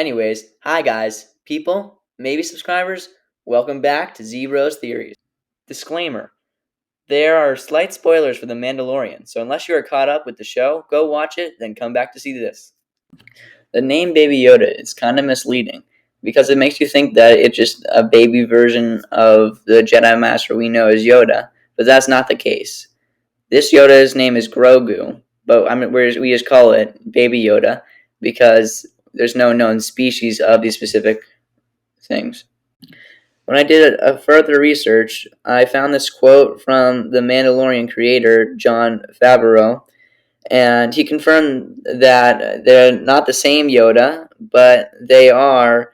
Anyways, hi guys, people, maybe subscribers, welcome back to Zero's Theories. Disclaimer: there are slight spoilers for The Mandalorian, so unless you are caught up with the show, go watch it, then come back to see this. The name Baby Yoda is kind of misleading because it makes you think that it's just a baby version of the Jedi Master we know as Yoda, but that's not the case. This Yoda's name is Grogu, but we just call it Baby Yoda because there's no known species of these specific things. When I did a further research, I found this quote from the Mandalorian creator, Jon Favreau, and he confirmed that they're not the same Yoda, but they are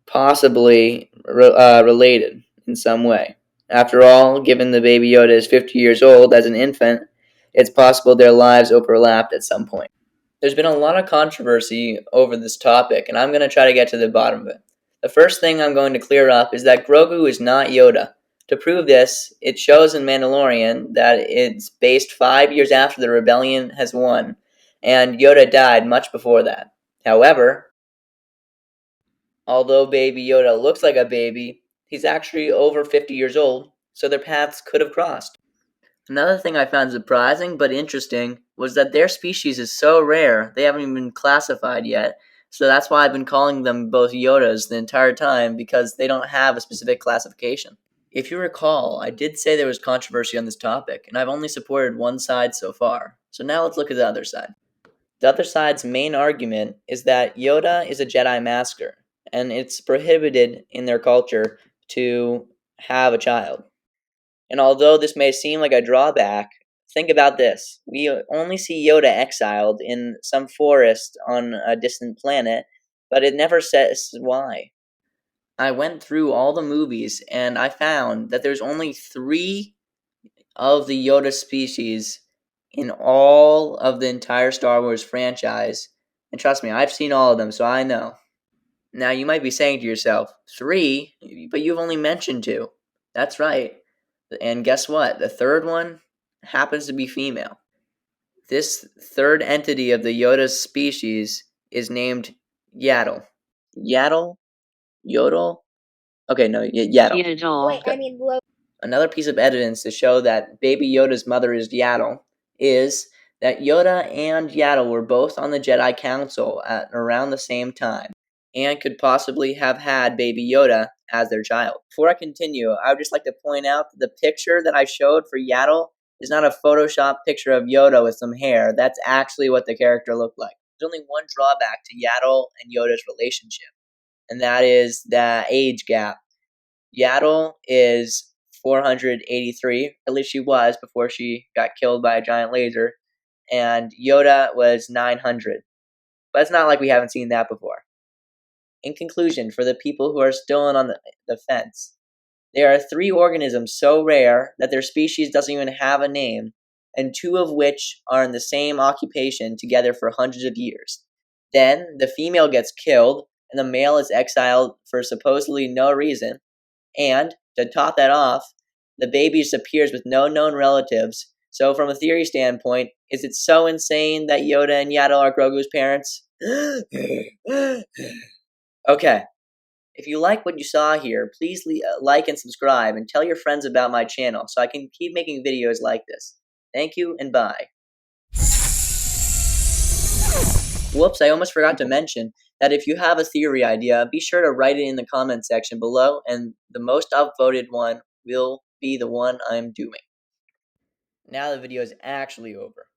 possibly related in some way. After all, given the Baby Yoda is 50 years old as an infant, it's possible their lives overlapped at some point. There's been a lot of controversy over this topic, and I'm going to try to get to the bottom of it. The first thing I'm going to clear up is that Grogu is not Yoda. To prove this, it shows in Mandalorian that it's based 5 years after the rebellion has won, and Yoda died much before that. However, although Baby Yoda looks like a baby, he's actually over 50 years old, so their paths could have crossed. Another thing I found surprising but interesting was that their species is so rare they haven't even been classified yet, so that's why I've been calling them both Yodas the entire time, because they don't have a specific classification. If you recall, I did say there was controversy on this topic, and I've only supported one side so far, so now let's look at the other side. The other side's main argument is that Yoda is a Jedi Master, and it's prohibited in their culture to have a child. And although this may seem like a drawback, think about this. We only see Yoda exiled in some forest on a distant planet, but it never says why. I went through all the movies and I found that there's only 3 of the Yoda species in all of the entire Star Wars franchise. And trust me, I've seen all of them, so I know. Now you might be saying to yourself, 3? But you've only mentioned 2. That's right. And guess what? The third one happens to be female. This third entity of the Yoda species is named Yaddle. Yaddle? Yodel? Okay, no, Yaddle. Wait, I mean, Another piece of evidence to show that Baby Yoda's mother is Yaddle is that Yoda and Yaddle were both on the Jedi Council at around the same time, and could possibly have had Baby Yoda as their child. Before I continue, I would just like to point out that the picture that I showed for Yaddle is not a Photoshop picture of Yoda with some hair. That's actually what the character looked like. There's only one drawback to Yaddle and Yoda's relationship, and that is the age gap. Yaddle is 483, at least she was before she got killed by a giant laser, and Yoda was 900. But it's not like we haven't seen that before. In conclusion, for the people who are still on the fence, there are 3 organisms so rare that their species doesn't even have a name, and 2 of which are in the same occupation together for hundreds of years. Then, the female gets killed, and the male is exiled for supposedly no reason, and, to top that off, the baby disappears with no known relatives. So from a theory standpoint, is it so insane that Yoda and Yaddle are Grogu's parents? Okay, if you like what you saw here, please like and subscribe and tell your friends about my channel so I can keep making videos like this. Thank you and bye. Whoops, I almost forgot to mention that if you have a theory idea, be sure to write it in the comment section below, and the most upvoted one will be the one I'm doing. Now the video is actually over.